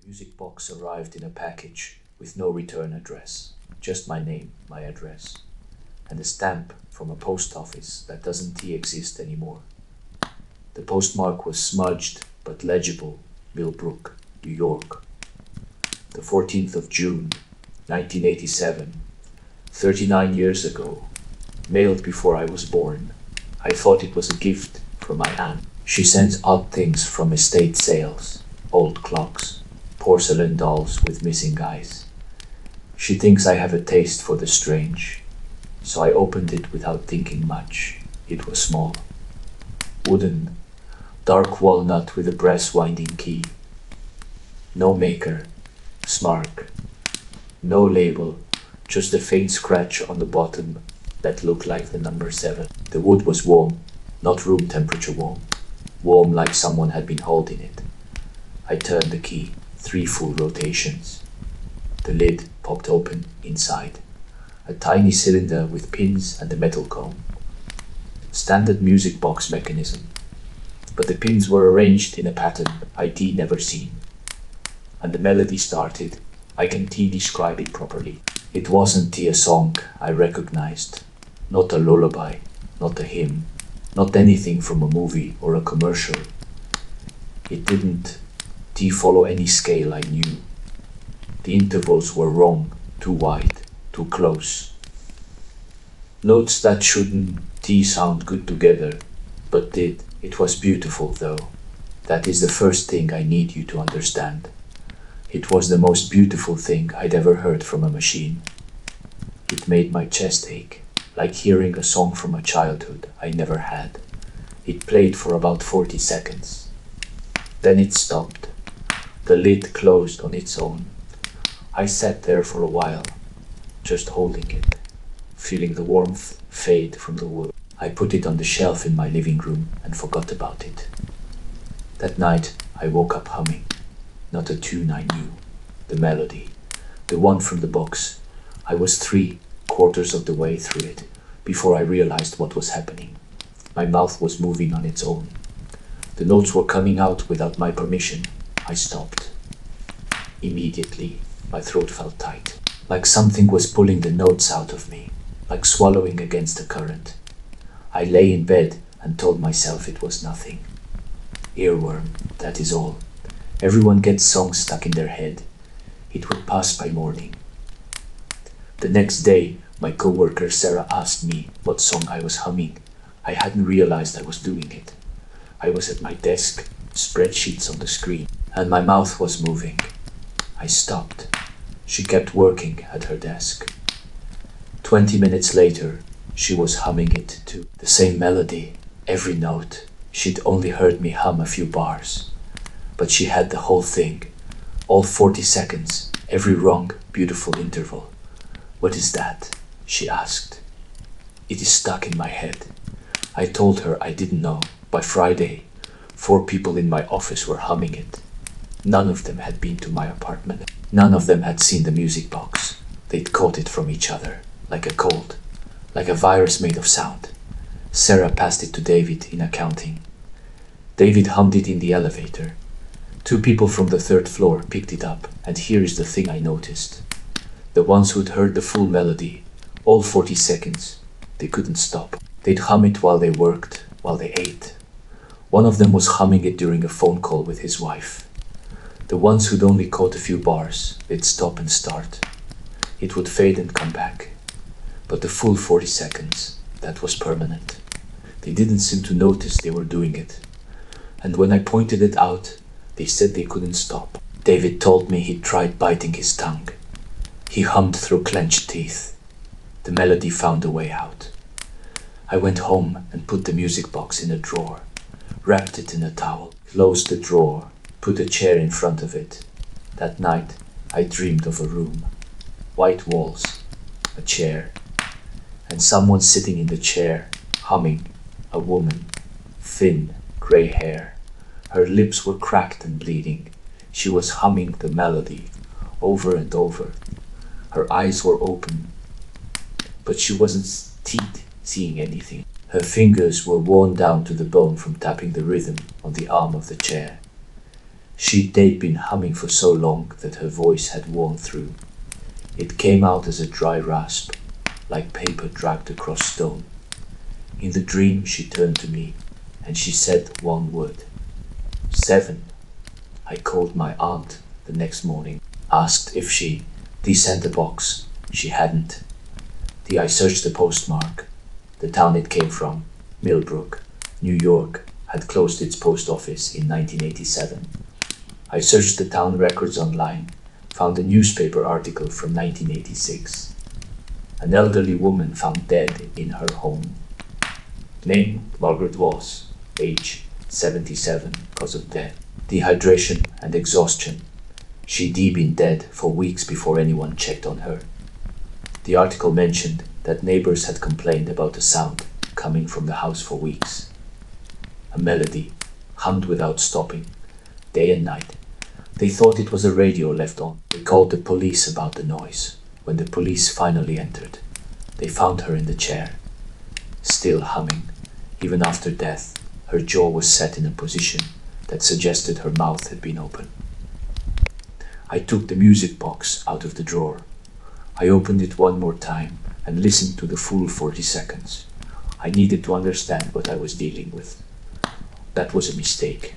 Music box arrived in a package with no return address, just my name, my address, and a stamp from a post office that doesn't exist anymore. The postmark was smudged but legible, Millbrook, New York. The 14th of June, 1987, 39 years ago, mailed before I was born. I thought it was a gift from my aunt. She sends odd things from estate sales, old clocks, porcelain dolls with missing eyes. She thinks I have a taste for the strange, so I opened it without thinking much. It was small. Wooden, dark walnut with a brass winding key. No maker, smart. No label, just a faint scratch on the bottom that looked like the number 7. The wood was warm, not room temperature warm. Warm like someone had been holding it. I turned the key, 3 full rotations. The lid popped open inside. A tiny cylinder with pins and a metal comb. Standard music box mechanism. But the pins were arranged in a pattern I'd never seen. And the melody started. I can't describe it properly. It wasn't a song I recognized. Not a lullaby, not a hymn, not anything from a movie or a commercial. It didn't follow any scale I knew. The intervals were wrong, too wide, too close. Notes that shouldn't sound good together, but did. It was beautiful though. That is the first thing I need you to understand. It was the most beautiful thing I'd ever heard from a machine. It made my chest ache, like hearing a song from a childhood I never had. It played for about 40 seconds. Then it stopped. The lid closed on its own. I sat there for a while, just holding it, feeling the warmth fade from the wood. I put it on the shelf in my living room and forgot about it. That night I woke up humming. Not a tune I knew, the melody, the one from the box. I was 3/4 of the way through it before I realized what was happening. My mouth was moving on its own. The notes were coming out without my permission. I stopped. Immediately, my throat felt tight, like something was pulling the notes out of me, like swallowing against a current. I lay in bed and told myself it was nothing. Earworm, that is all. Everyone gets songs stuck in their head. It would pass by morning. The next day, my coworker Sarah asked me what song I was humming. I hadn't realized I was doing it. I was at my desk, spreadsheets on the screen, and my mouth was moving. I stopped. She kept working at her desk. 20 minutes later, she was humming it too. The same melody, every note. She'd only heard me hum a few bars. But she had the whole thing, all 40 seconds, every wrong, beautiful interval. "What is that?" she asked. "It is stuck in my head." I told her I didn't know. By Friday, 4 people in my office were humming it. None of them had been to my apartment. None of them had seen the music box. They'd caught it from each other, like a cold, like a virus made of sound. Sarah passed it to David in accounting. David hummed it in the elevator. 2 people from the 3rd floor picked it up, and here is the thing I noticed. The ones who'd heard the full melody, all 40 seconds, they couldn't stop. They'd hum it while they worked, while they ate. One of them was humming it during a phone call with his wife. The ones who'd only caught a few bars, they'd stop and start. It would fade and come back. But the full 40 seconds, that was permanent. They didn't seem to notice they were doing it. And when I pointed it out, they said they couldn't stop. David told me he'd tried biting his tongue. He hummed through clenched teeth. The melody found a way out. I went home and put the music box in a drawer, wrapped it in a towel, closed the drawer, put a chair in front of it. That night, I dreamed of a room. White walls, a chair, and someone sitting in the chair, humming, a woman, thin, gray hair. Her lips were cracked and bleeding. She was humming the melody over and over. Her eyes were open, but she wasn't seeing anything. Her fingers were worn down to the bone from tapping the rhythm on the arm of the chair. They'd been humming for so long that her voice had worn through. It came out as a dry rasp, like paper dragged across stone. In the dream she turned to me, and she said one word. 7. I called my aunt the next morning, asked if she sent a box. She hadn't. I searched the postmark. The town it came from, Millbrook, New York, had closed its post office in 1987. I searched the town records online, found a newspaper article from 1986. An elderly woman found dead in her home. Name Margaret Voss, age 77, cause of death dehydration and exhaustion. She'd been dead for weeks before anyone checked on her. The article mentioned that neighbors had complained about a sound coming from the house for weeks. A melody, hummed without stopping, day and night. They thought it was a radio left on. They called the police about the noise. When the police finally entered, they found her in the chair, still humming. Even after death, her jaw was set in a position that suggested her mouth had been open. I took the music box out of the drawer. I opened it one more time and listened to the full 40 seconds. I needed to understand what I was dealing with. That was a mistake,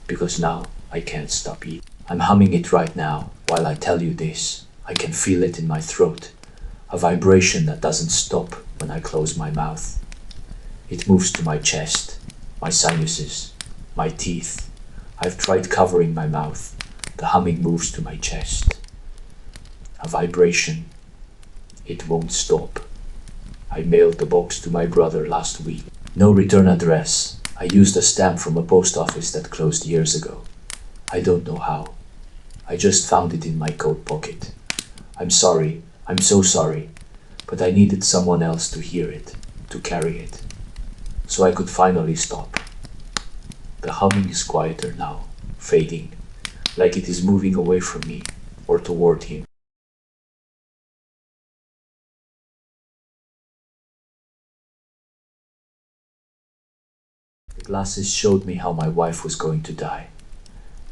because now I can't stop eating. I'm humming it right now while I tell you this. I can feel it in my throat, a vibration that doesn't stop when I close my mouth. It moves to my chest, my sinuses, my teeth. I've tried covering my mouth. The humming moves to my chest. A vibration. It won't stop. I mailed the box to my brother last week. No return address. I used a stamp from a post office that closed years ago. I don't know how. I just found it in my coat pocket. I'm sorry. I'm so sorry. But I needed someone else to hear it, to carry it, so I could finally stop. The humming is quieter now, fading, like it is moving away from me or toward him. The glasses showed me how my wife was going to die.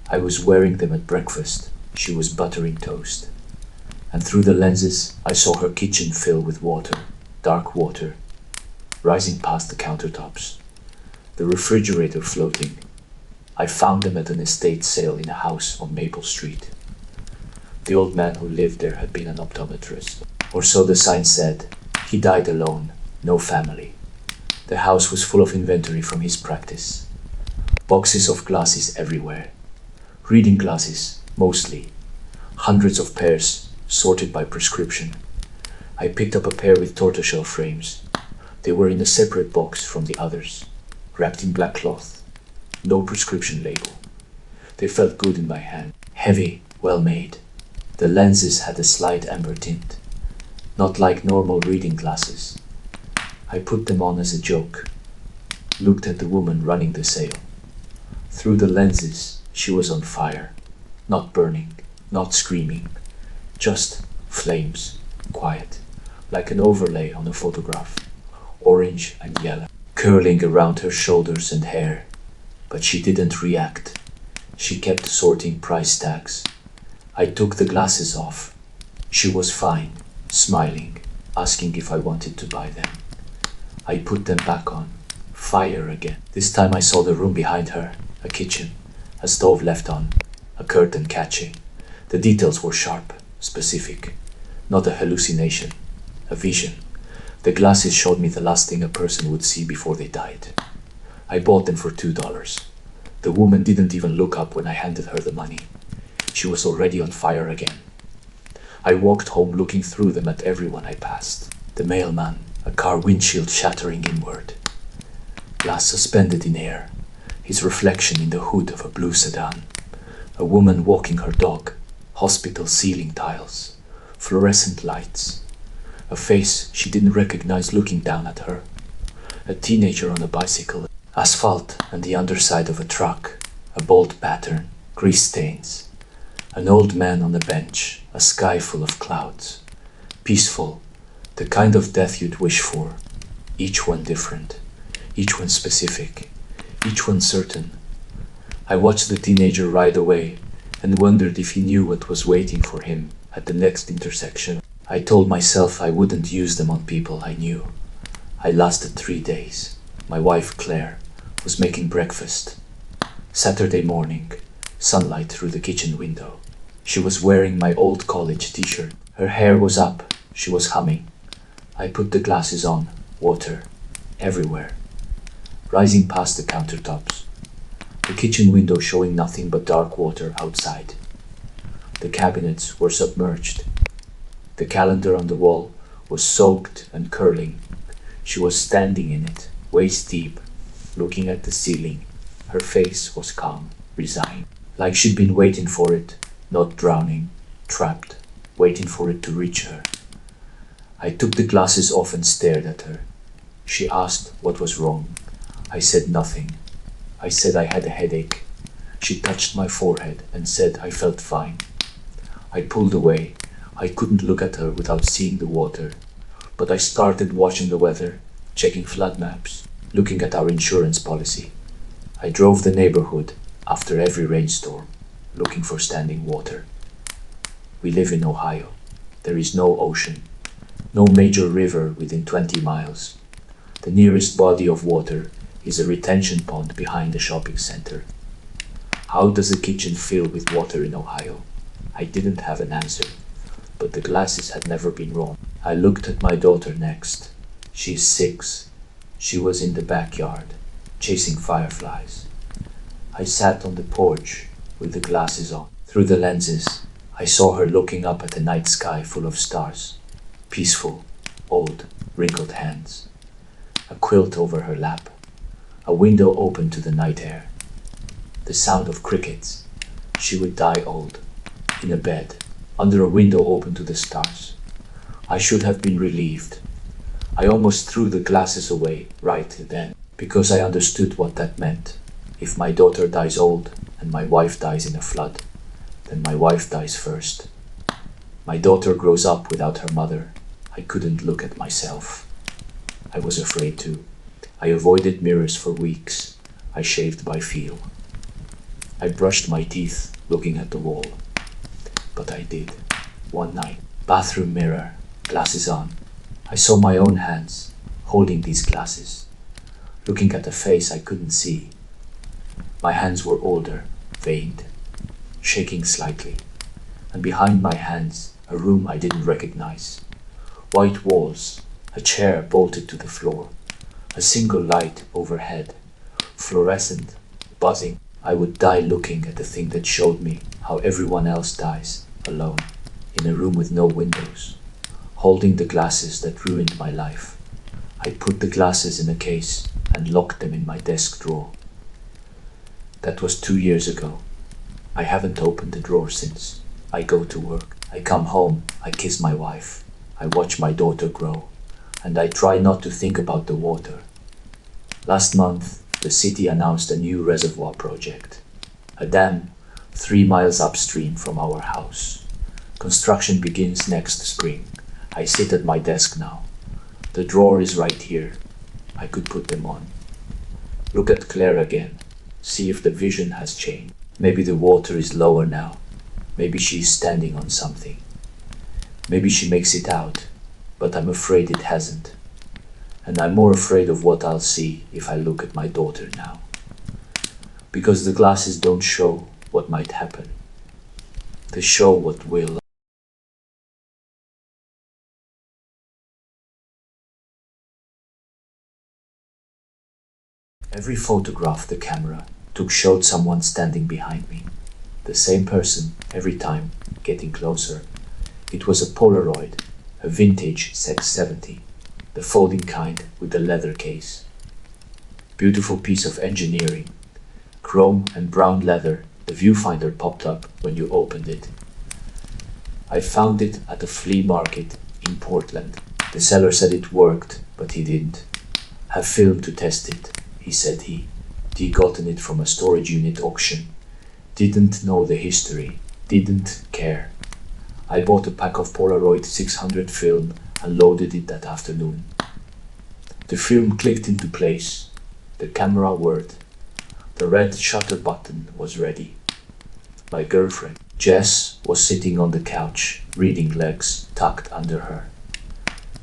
I was wearing them at breakfast. She was buttering toast. And through the lenses, I saw her kitchen fill with water, dark water, rising past the countertops. The refrigerator floating. I found them at an estate sale in a house on Maple Street. The old man who lived there had been an optometrist, or so the sign said. He died alone, no family. The house was full of inventory from his practice. Boxes of glasses everywhere. Reading glasses, mostly. Hundreds of pairs, sorted by prescription. I picked up a pair with tortoiseshell frames. They were in a separate box from the others, wrapped in black cloth. No prescription label. They felt good in my hand. Heavy, well made. The lenses had a slight amber tint, not like normal reading glasses. I put them on as a joke, looked at the woman running the sale. Through the lenses, she was on fire, not burning, not screaming, just flames, quiet, like an overlay on a photograph, orange and yellow, curling around her shoulders and hair. But she didn't react. She kept sorting price tags. I took the glasses off. She was fine, smiling, asking if I wanted to buy them. I put them back on. Fire again. This time I saw the room behind her, a kitchen, a stove left on, a curtain catching. The details were sharp, specific, not a hallucination, a vision. The glasses showed me the last thing a person would see before they died. I bought them for $2. The woman didn't even look up when I handed her the money. She was already on fire again. I walked home looking through them at everyone I passed. The mailman, a car windshield shattering inward. Glass suspended in air, his reflection in the hood of a blue sedan. A woman walking her dog, hospital ceiling tiles, fluorescent lights. A face she didn't recognize looking down at her. A teenager on a bicycle, asphalt and the underside of a truck, a bolt pattern, grease stains. An old man on a bench, a sky full of clouds. Peaceful, the kind of death you'd wish for. Each one different, each one specific, each one certain. I watched the teenager ride away and wondered if he knew what was waiting for him at the next intersection. I told myself I wouldn't use them on people I knew. I lasted 3 days. My wife, Claire, was making breakfast. Saturday morning, sunlight through the kitchen window. She was wearing my old college t-shirt. Her hair was up. She was humming. I put the glasses on. Water. Everywhere. Rising past the countertops. The kitchen window showing nothing but dark water outside. The cabinets were submerged. The calendar on the wall was soaked and curling. She was standing in it, waist deep, looking at the ceiling. Her face was calm, resigned, like she'd been waiting for it, not drowning, trapped, waiting for it to reach her. I took the glasses off and stared at her. She asked what was wrong. I said nothing. I said I had a headache. She touched my forehead and said I felt fine. I pulled away. I couldn't look at her without seeing the water. But I started watching the weather, checking flood maps, looking at our insurance policy. I drove the neighborhood after every rainstorm, looking for standing water. We live in Ohio. There is no ocean, no major river within 20 miles. The nearest body of water is a retention pond behind the shopping center. How does a kitchen fill with water in Ohio? I didn't have an answer, but the glasses had never been wrong. I looked at my daughter next. She is 6. She was in the backyard, chasing fireflies. I sat on the porch with the glasses on. Through the lenses, I saw her looking up at the night sky full of stars. Peaceful, old, wrinkled hands. A quilt over her lap. A window open to the night air. The sound of crickets. She would die old, in a bed, under a window open to the stars. I should have been relieved. I almost threw the glasses away right then, because I understood what that meant. If my daughter dies old and my wife dies in a flood, then my wife dies first. My daughter grows up without her mother. I couldn't look at myself. I was afraid to. I avoided mirrors for weeks. I shaved by feel. I brushed my teeth looking at the wall. But I did. One night, bathroom mirror, glasses on. I saw my own hands holding these glasses, looking at a face I couldn't see. My hands were older, veined, shaking slightly, and behind my hands, a room I didn't recognize. White walls, a chair bolted to the floor, a single light overhead, fluorescent, buzzing. I would die looking at the thing that showed me how everyone else dies, alone, in a room with no windows, holding the glasses that ruined my life. I put the glasses in a case and locked them in my desk drawer. That was 2 years ago. I haven't opened the drawer since. I go to work. I come home. I kiss my wife. I watch my daughter grow. And I try not to think about the water. Last month, the city announced a new reservoir project. A dam 3 miles upstream from our house. Construction begins next spring. I sit at my desk now. The drawer is right here. I could put them on. Look at Claire again. See if the vision has changed. Maybe the water is lower now. Maybe she is standing on something. Maybe she makes it out, but I'm afraid it hasn't. And I'm more afraid of what I'll see if I look at my daughter now. Because the glasses don't show what might happen. They show what will. Every photograph the camera took showed someone standing behind me. The same person every time, getting closer. It was a Polaroid, a vintage Z70, the folding kind with the leather case. Beautiful piece of engineering. Chrome and brown leather, the viewfinder popped up when you opened it. I found it at a flea market in Portland. The seller said it worked, but he didn't have film to test it. He said he'd gotten it from a storage unit auction, didn't know the history, didn't care. I bought a pack of Polaroid 600 film and loaded it that afternoon. The film clicked into place, the camera worked, The red shutter button was ready. My girlfriend, Jess, was sitting on the couch, reading, legs tucked under her.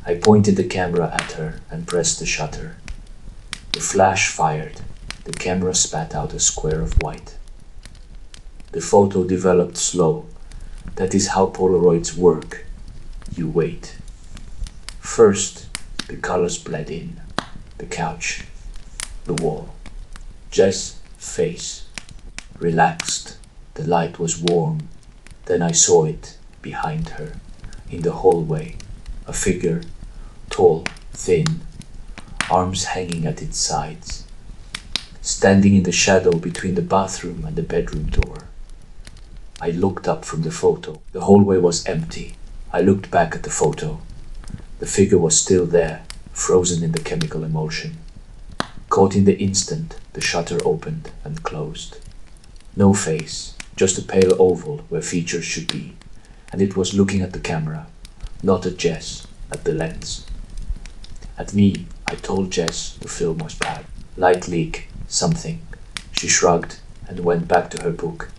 I pointed the camera at her and pressed the shutter. The flash fired. The camera spat out a square of white. The photo developed slow. That is how Polaroids work. You wait. First, the colors bled in. The couch, the wall. Jess' face, relaxed. The light was warm. Then I saw it behind her, in the hallway. A figure, tall, thin, arms hanging at its sides, standing in the shadow between the bathroom and the bedroom door. I looked up from the photo. The hallway was empty. I looked back at the photo. The figure was still there, frozen in the chemical emotion. Caught in the instant, the shutter opened and closed. No face, just a pale oval where features should be, and it was looking at the camera, not at Jess, at the lens. At me, I told Jess the film was bad. Light leak, something. She shrugged and went back to her book.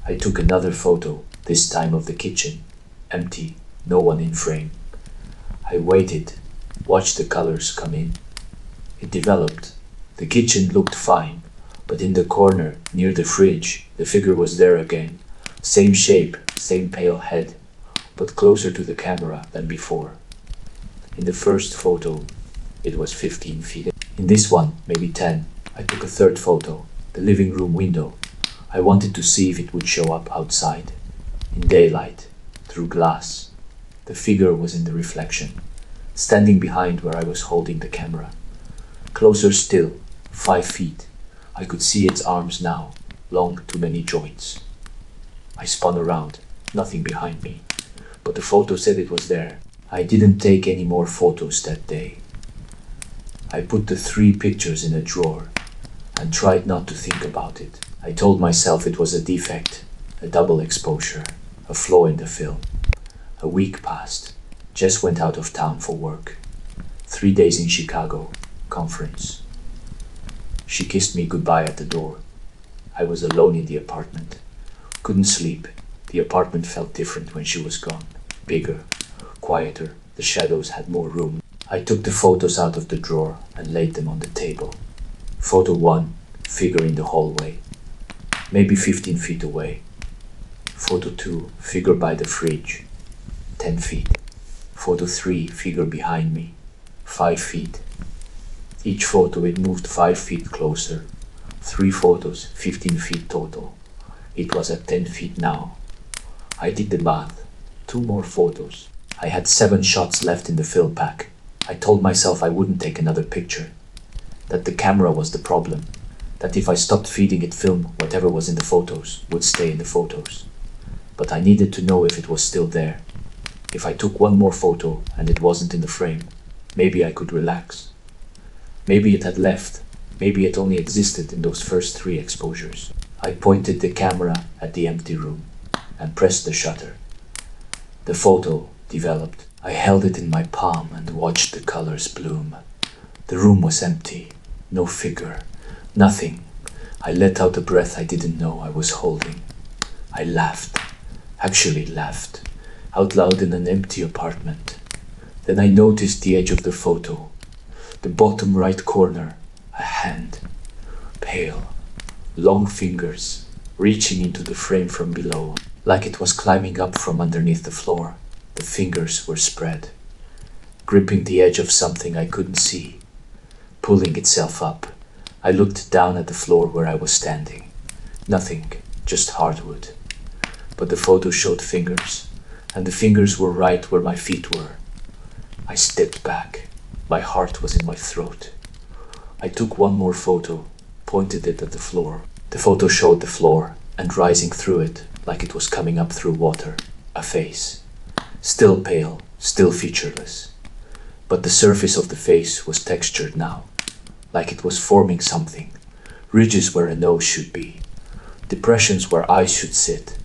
I took another photo, this time of the kitchen. Empty, no one in frame. I waited, watched the colors come in. It developed. The kitchen looked fine, but in the corner, near the fridge, the figure was there again. Same shape, same pale head, but closer to the camera than before. In the first photo, it was 15 feet. In this one, maybe 10. I took a third photo, the living room window. I wanted to see if it would show up outside, in daylight, through glass. The figure was in the reflection, standing behind where I was holding the camera. Closer still, 5 feet. I could see its arms now, long to many joints. I spun around, nothing behind me, but the photo said it was there. I didn't take any more photos that day. I put the 3 pictures in a drawer and tried not to think about it. I told myself it was a defect, a double exposure, a flaw in the film. A week passed. Jess went out of town for work. 3 days in Chicago, conference. She kissed me goodbye at the door. I was alone in the apartment. Couldn't sleep. The apartment felt different when she was gone. Bigger, quieter. The shadows had more room. I took the photos out of the drawer and laid them on the table. Photo 1, figure in the hallway, maybe 15 feet away. Photo 2, figure by the fridge, 10 feet. Photo 3, figure behind me, 5 feet. Each photo it moved 5 feet closer. 3 photos, 15 feet total. It was at 10 feet now. I did the math. 2 more photos. I had 7 shots left in the film pack. I told myself I wouldn't take another picture. That the camera was the problem. That if I stopped feeding it film, whatever was in the photos would stay in the photos. But I needed to know if it was still there. If I took 1 more photo and it wasn't in the frame, maybe I could relax. Maybe it had left. Maybe it only existed in those first 3 exposures. I pointed the camera at the empty room and pressed the shutter. The photo developed. I held it in my palm and watched the colors bloom. The room was empty. No figure. Nothing. I let out a breath I didn't know I was holding. I laughed. Actually laughed. Out loud in an empty apartment. Then I noticed the edge of the photo. The bottom right corner. A hand. Pale. Long fingers. Reaching into the frame from below. Like it was climbing up from underneath the floor. The fingers were spread. Gripping the edge of something I couldn't see. Pulling itself up. I looked down at the floor where I was standing. Nothing, just hardwood. But the photo showed fingers, and the fingers were right where my feet were. I stepped back. My heart was in my throat. I took 1 more photo, pointed it at the floor. The photo showed the floor, and rising through it, like it was coming up through water, a face. Still pale, still featureless. But the surface of the face was textured now. Like it was forming something. Ridges where a nose should be. Depressions where eyes should sit.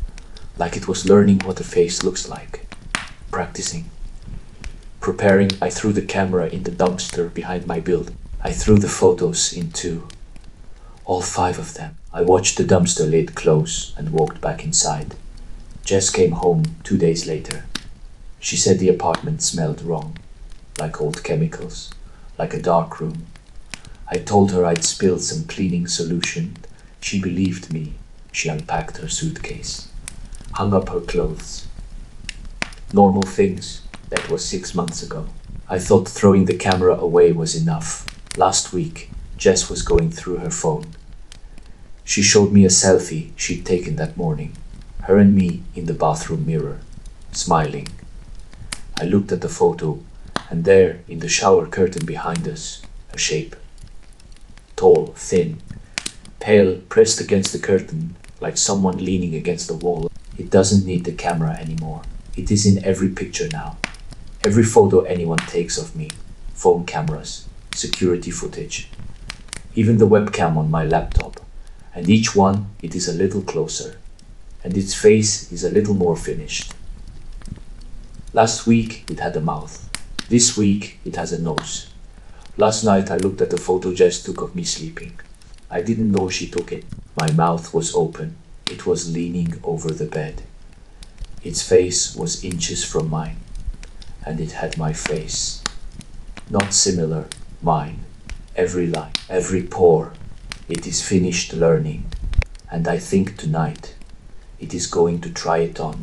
Like it was learning what a face looks like. Practicing. Preparing, I threw the camera in the dumpster behind my building. I threw the photos in 2. All 5 of them. I watched the dumpster lid close and walked back inside. Jess came home 2 days later. She said the apartment smelled wrong, like old chemicals, like a dark room. I told her I'd spilled some cleaning solution. She believed me. She unpacked her suitcase, hung up her clothes. Normal things. That was 6 months ago. I thought throwing the camera away was enough. Last week, Jess was going through her phone. She showed me a selfie she'd taken that morning, her and me in the bathroom mirror, smiling. I looked at the photo, and there, in the shower curtain behind us, a shape. Tall, thin, pale, pressed against the curtain, like someone leaning against the wall. It doesn't need the camera anymore. It is in every picture now. Every photo anyone takes of me, phone cameras, security footage, even the webcam on my laptop, and each one it is a little closer, and its face is a little more finished. Last week it had a mouth. This week it has a nose. Last night I looked at the photo Jess took of me sleeping. I didn't know she took it. My mouth was open. It was leaning over the bed. Its face was inches from mine, and it had my face. Not similar, mine. Every line, every pore. It is finished learning, and I think tonight it is going to try it on.